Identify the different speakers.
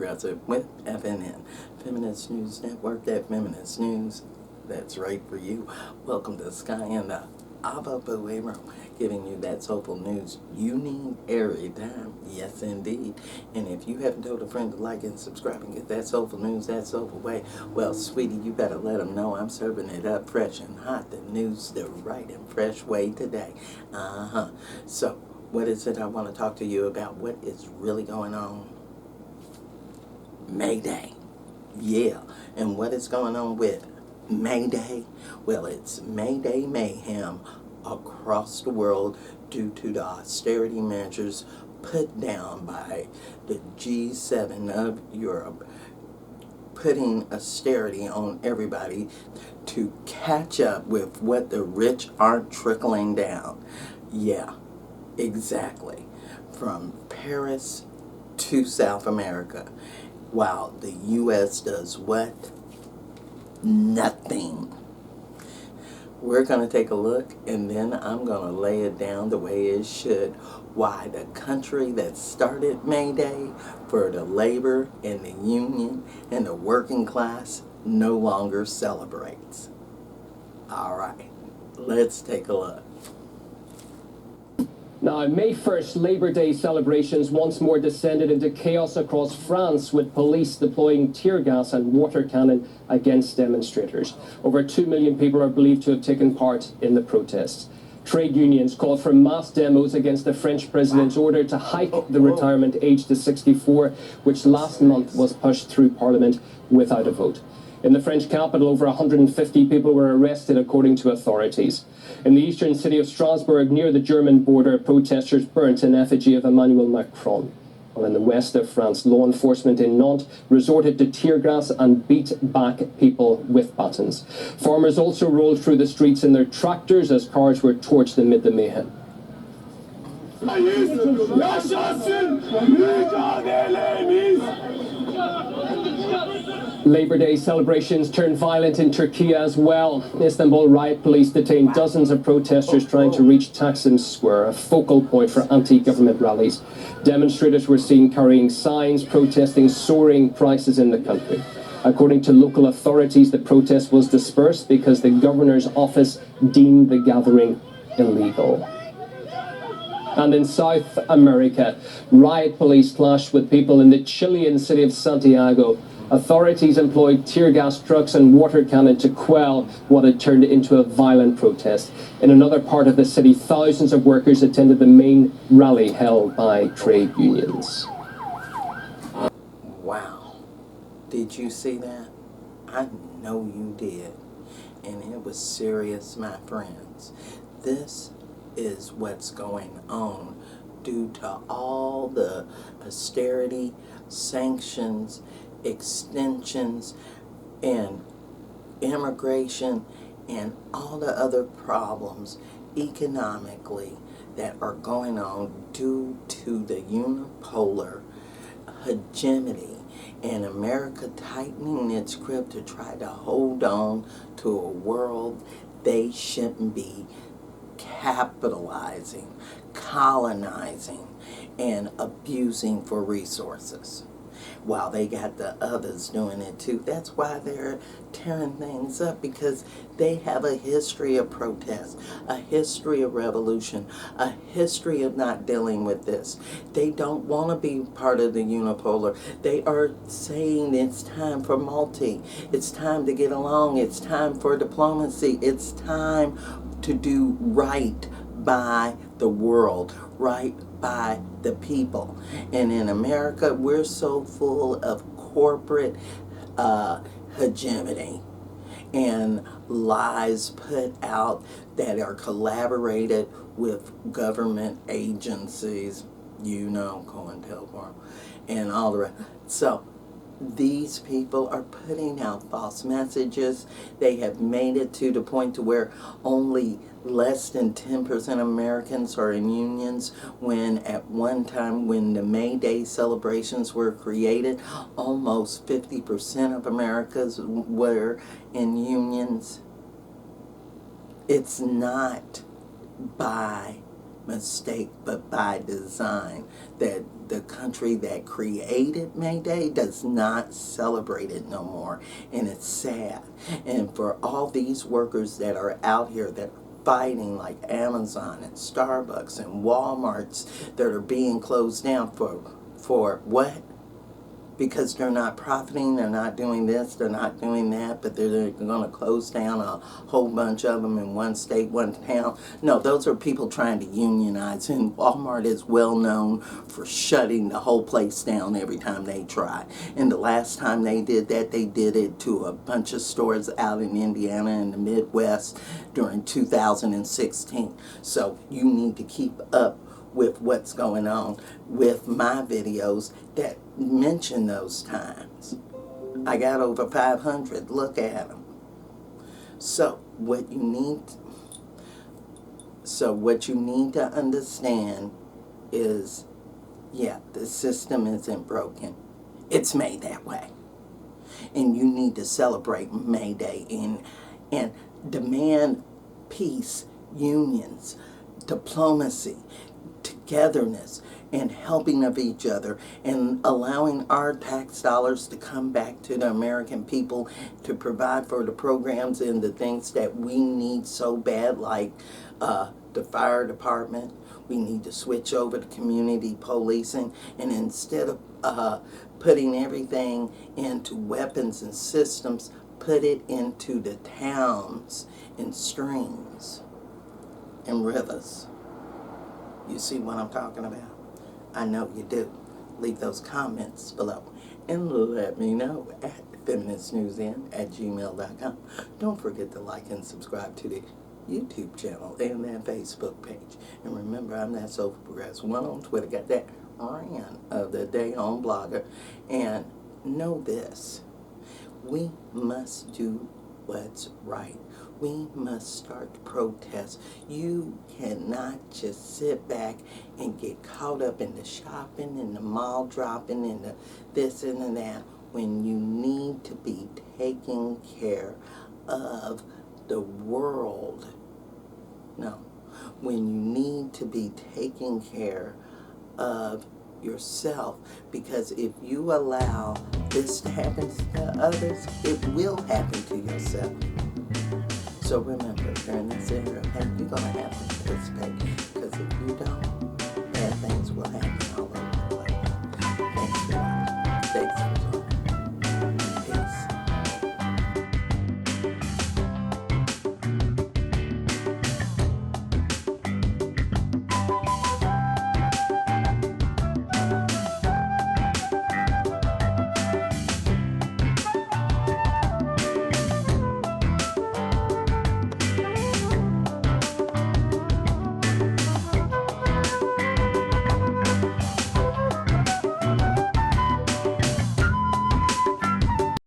Speaker 1: Progressive with FNN, Feminist News Network at Feminist News. That's right for you. Welcome to Skye and the Abba-Boe Room, giving you that soulful news you need every time. Yes, indeed. And if you haven't told a friend to like and subscribe and get that soulful news that soulful way, well, sweetie, you better let them know I'm serving it up fresh and hot. The news the right and fresh way today. So, what is it I want to talk to you about? What is really going on? May Day. Yeah. And what is going on with May Day? Well, it's May Day mayhem across the world due to the austerity measures put down by the G7 of Europe, putting austerity on everybody to catch up with what the rich aren't trickling down. Yeah, exactly. From Paris to South America, while the U.S. does what? Nothing. We're going to take a look, and then I'm going to lay it down the way it should. Why the country that started May Day for the labor and the union and the working class no longer celebrates. All right, let's take a look.
Speaker 2: Now, May 1st, Labor Day celebrations once more descended into chaos across France, with police deploying tear gas and water cannon against demonstrators. Over 2 million people are believed to have taken part in the protests. Trade unions called for mass demos against the French president's order to hike the retirement age to 64, which last month was pushed through Parliament without a vote. In the French capital, over 150 people were arrested, according to authorities. In the eastern city of Strasbourg, near the German border, protesters burnt an effigy of Emmanuel Macron. While in the west of France, law enforcement in Nantes resorted to tear gas and beat back people with batons. Farmers also rolled through the streets in their tractors as cars were torched amid the mayhem. Labor Day celebrations turned violent in Turkey as well. Istanbul riot police detained dozens of protesters trying to reach Taksim Square, a focal point for anti-government rallies. Demonstrators were seen carrying signs protesting soaring prices in the country. According to local authorities, the protest was dispersed because the governor's office deemed the gathering illegal. And in South America, riot police clashed with people in the Chilean city of Santiago. Authorities employed tear gas trucks and water cannon to quell what had turned into a violent protest. In another part of the city, thousands of workers attended the main rally held by trade unions.
Speaker 1: Wow. Did you see that? I know you did. And it was serious, my friends. This is what's going on due to all the austerity, sanctions, extensions, and immigration, and all the other problems economically that are going on due to the unipolar hegemony and America tightening its grip to try to hold on to a world they shouldn't be capitalizing, colonizing, and abusing for resources, while they got the others doing it too. That's why they're tearing things up, because they have a history of protest, a history of revolution, a history of not dealing with this. They don't want to be part of the unipolar. They are saying it's time for multi. It's time to get along. It's time for diplomacy. It's time to do right by the world, right by the people. And in America, we're so full of corporate hegemony and lies put out that are collaborated with government agencies, you know, COINTELPRO, and all the rest. So these people are putting out false messages. They have made it to the point to where only less than 10% of Americans are in unions, when at one time, when the May Day celebrations were created, almost 50% of Americans were in unions. It's not by mistake, but by design, that the country that created May Day does not celebrate it no more, and it's sad. And for all these workers that are out here that are fighting, like Amazon and Starbucks and Walmarts that are being closed down for what? Because they're not profiting, they're not doing this, they're not doing that, but they're going to close down a whole bunch of them in one state, one town. No, those are people trying to unionize, and Walmart is well known for shutting the whole place down every time they try. And the last time they did that, they did it to a bunch of stores out in Indiana and the Midwest during 2016. So you need to keep up with what's going on with my videos that mention those times. I got over 500. Look at them. So what you need to understand is, yeah, the system isn't broken. It's made that way. And you need to celebrate May Day and demand peace, unions, diplomacy, togetherness, and helping of each other, and allowing our tax dollars to come back to the American people to provide for the programs and the things that we need so bad, like the fire department. We need to switch over to community policing, and instead of putting everything into weapons and systems, put it into the towns and streams and rivers. You see what I'm talking about? I know you do. Leave those comments below and let me know at FeministNewsN@gmail.com. Don't forget to like and subscribe to the YouTube channel and that Facebook page. And remember, I'm that Soulful Progressive. One on Twitter, got that rant of the day on Blogger. And know this, we must do what's right. We must start to protest. You cannot just sit back and get caught up in the shopping and the mall dropping and the this and that when you need to be taking care of the world. No, when you need to be taking care of yourself, because if you allow this to happen to others, it will happen to yourself. So remember, during this era, you're going to have to participate, because if you don't, bad things will happen all